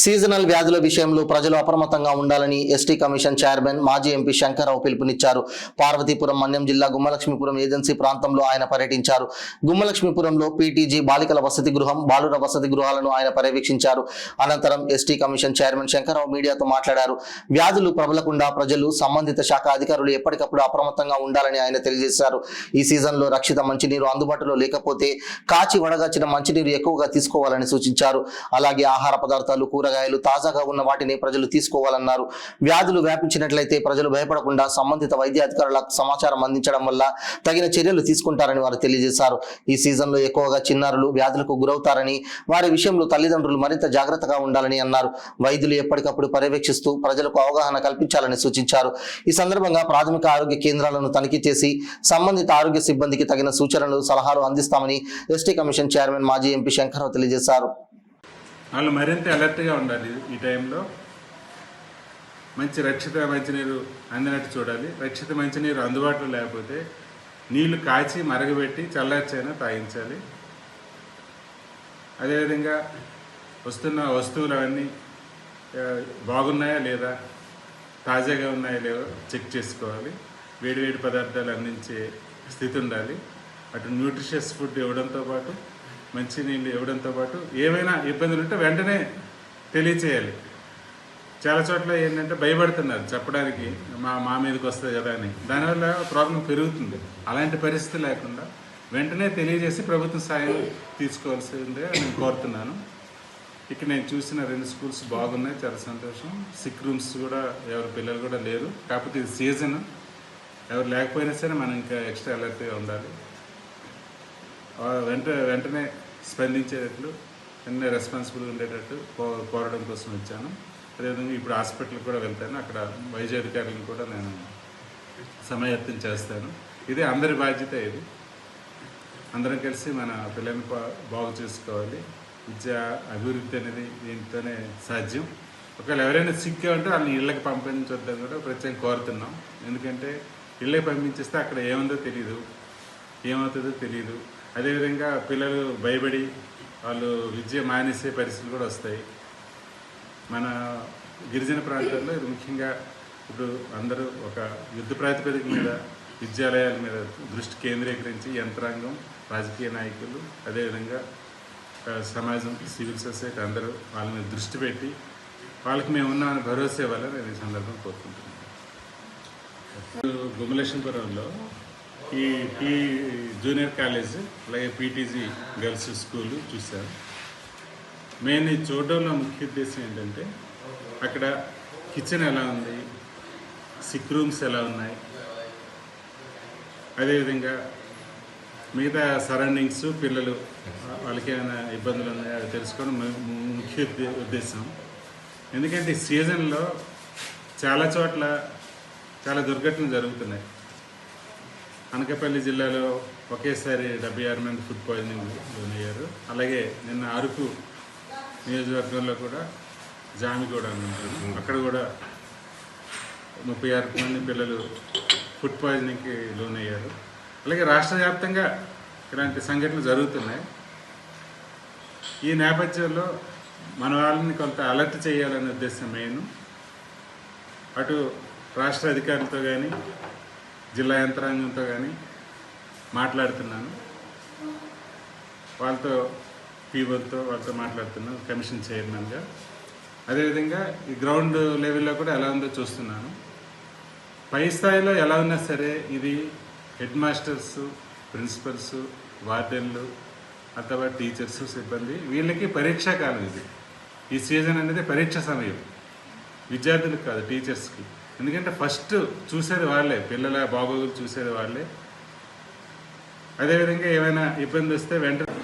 Seasonal వ్యాధుల విషయంలో ప్రజలు అప్రమత్తంగా ఉండాలని ఎస్టీ కమిషన్ చైర్మన్ మాజీ ఎంపీ శంకర్రావు పిలుపునిచ్చారు. పార్వతీపురం మన్యం జిల్లా గుమ్మలక్ష్మీపురం ఏజెన్సీ ప్రాంతంలో ఆయన పర్యటించారు. గుమ్మలక్ష్మీపురంలో పీటీజీ బాలికల వసతి గృహం, బాలుర వసతి గృహాలను ఆయన పర్యవేక్షించారు. అనంతరం ఎస్టీ కమిషన్ చైర్మన్ శంకర్రావు మీడియాతో మాట్లాడారు. వ్యాధులు ప్రబలకుండా ప్రజలు, సంబంధిత శాఖ అధికారులు ఎప్పటికప్పుడు అప్రమత్తంగా ఉండాలని ఆయన తెలియజేశారు. ఈ సీజన్లో రక్షిత మంచినీరు అందుబాటులో లేకపోతే కాచి వడగాచిన మంచినీరు ఎక్కువగా తీసుకోవాలని సూచించారు. అలాగే ఆహార పదార్థాలు, కూరగాయలు తాజాగా ఉన్న వాటిని ప్రజలు తీసుకోవాలన్నారు. వ్యాధులు వ్యాపించినట్లయితే ప్రజలు భయపడకుండా సంబంధిత వైద్య అధికారులకు సమాచారం అందించడం వల్ల తగిన చర్యలు తీసుకుంటారని వారు తెలియజేశారు. ఈ సీజన్లో ఎక్కువగా చిన్నారులు వ్యాధులకు గురవుతారని, వారి విషయంలో తల్లిదండ్రులు మరింత జాగ్రత్తగా ఉండాలని అన్నారు. వైద్యులు ఎప్పటికప్పుడు పర్యవేక్షిస్తూ ప్రజలకు అవగాహన కల్పించాలని సూచించారు. ఈ సందర్భంగా ప్రాథమిక ఆరోగ్య కేంద్రాలను తనిఖీ చేసి సంబంధిత ఆరోగ్య సిబ్బందికి తగిన సూచనలు, సలహాలు అందిస్తామని ఎస్టీ కమిషన్ చైర్మన్ మాజీ ఎంపీ శంకర్రావు తెలియజేశారు. వాళ్ళు మరింత అలర్ట్గా ఉండాలి. ఈ టైంలో మంచి రక్షిత మంచినీరు అందినట్టు చూడాలి. రక్షిత మంచినీరు అందుబాటులో లేకపోతే నీళ్లు కాచి మరగబెట్టి చల్లార్చైనా తాగించాలి. అదేవిధంగా వస్తున్న వస్తువులు అవన్నీ బాగున్నాయా లేదా, తాజాగా ఉన్నాయా లేవో చెక్ చేసుకోవాలి. వేడివేడి పదార్థాలు అందించే స్థితి ఉండాలి. అటు న్యూట్రిషియస్ ఫుడ్ ఇవ్వడంతో పాటు, మంచినీళ్ళు ఇవ్వడంతో పాటు ఏమైనా ఇబ్బందులు ఉంటే వెంటనే తెలియచేయాలి. చాలా చోట్ల ఏంటంటే భయపడుతున్నారు చెప్పడానికి, మా మీదకి వస్తుంది కదా అని. దానివల్ల ప్రాబ్లం పెరుగుతుంది. అలాంటి పరిస్థితి లేకుండా వెంటనే తెలియజేసి ప్రభుత్వం సాయం తీసుకోవాల్సిందే నేను కోరుతున్నాను. ఇక్కడ నేను చూసిన 2 స్కూల్స్ బాగున్నాయి, చాలా సంతోషం. సిక్ రూమ్స్ కూడా ఎవరి పిల్లలు కూడా లేరు. కాకపోతే ఇది సీజన్, ఎవరు లేకపోయినా సరే మనం ఇంకా ఎక్స్ట్రా అలర్ట్గా ఉండాలి. వెంటనే స్పందించేటట్లు, వెంటనే రెస్పాన్సిబుల్గా ఉండేటట్టు కోరడం కోసం వచ్చాను. అదేవిధంగా ఇప్పుడు హాస్పిటల్కి కూడా వెళ్తాను. అక్కడ వైద్య అధికారులను కూడా నేను సమాయత్తం చేస్తాను. ఇది అందరి బాధ్యత. ఇది అందరం కలిసి మన పిల్లల్ని బాగు చేసుకోవాలి. విద్య అభివృద్ధి అనేది దీంతోనే సాధ్యం. ఒకవేళ ఎవరైనా సిక్గా ఉంటే వాళ్ళని ఇళ్ళకి పంపించొద్దని కూడా ప్రత్యేకంగా కోరుతున్నాం. ఎందుకంటే ఇళ్ళకి పంపించేస్తే అక్కడ ఏముందో తెలియదు, ఏమవుతుందో తెలియదు. అదేవిధంగా పిల్లలు భయపడి వాళ్ళు విద్య మానేసే పరిస్థితులు కూడా వస్తాయి. మన గిరిజన ప్రాంతాల్లో ఇది ముఖ్యంగా ఇప్పుడు అందరూ ఒక యుద్ధ ప్రాతిపదిక మీద విద్యాలయాల మీద దృష్టి కేంద్రీకరించి యంత్రాంగం, రాజకీయ నాయకులు, అదేవిధంగా సమాజం, సివిల్ సొసైటీ అందరూ వాళ్ళ మీద దృష్టి పెట్టి వాళ్ళకి మేము ఉన్నామని భరోసా ఇవ్వాలని నేను ఈ సందర్భం కోరుకుంటున్నాను. గుమ్మలక్ష్మీపురంలో ఈ జూనియర్ కాలేజ్, అలాగే పీటీజీ గర్ల్స్ స్కూల్ చూశాను. మెయిన్ ఈ చూడడంలో ముఖ్య ఉద్దేశం ఏంటంటే అక్కడ కిచెన్ ఎలా ఉంది, సిక్ రూమ్స్ ఎలా ఉన్నాయి, అదేవిధంగా మిగతా సరౌండింగ్స్, పిల్లలు వాళ్ళకి ఏమైనా ఇబ్బందులు ఉన్నాయో అవి తెలుసుకోవడం ముఖ్య ఉద్దేశం. ఎందుకంటే ఈ సీజన్లో చాలా చోట్ల చాలా దుర్ఘటనలు జరుగుతున్నాయి. అనకాపల్లి జిల్లాలో ఒకేసారి 76 మంది ఫుడ్ పాయిజనింగ్ లోనయ్యారు. అలాగే నిన్న అరకు నియోజకవర్గంలో కూడా జామిగూడ అంటారు, అక్కడ కూడా 36 మంది పిల్లలు ఫుడ్ పాయిజనింగ్కి లోనయ్యారు. అలాగే రాష్ట్ర వ్యాప్తంగా ఇలాంటి సంఘటనలు జరుగుతున్నాయి. ఈ నేపథ్యంలో మన వాళ్ళని కొంత అలర్ట్ చేయాలనే ఉద్దేశం మెయిన్. అటు రాష్ట్ర అధికారులతో కానీ, జిల్లా యంత్రాంగంతో కానీ మాట్లాడుతున్నాను. వాళ్ళతో పీఓతో వాళ్ళతో మాట్లాడుతున్నాను, కమిషన్ చైర్మన్గా. అదేవిధంగా ఈ గ్రౌండ్ లెవెల్లో కూడా ఎలా ఉందో చూస్తున్నాను. పై స్థాయిలో ఎలా ఉన్నా సరే ఇది హెడ్ మాస్టర్స్, ప్రిన్సిపల్స్, వార్డెన్లు, అథవా టీచర్స్, సిబ్బంది వీళ్ళకి పరీక్షా కాలం. ఇది ఈ సీజన్ అనేది పరీక్ష సమయం, విద్యార్థులకు కాదు, టీచర్స్కి. ఎందుకంటే ఫస్ట్ చూసేది వాళ్ళే, పిల్లల బాగోగులు చూసేది వాళ్ళే. అదేవిధంగా ఏమైనా ఇబ్బంది వస్తే వెంటనే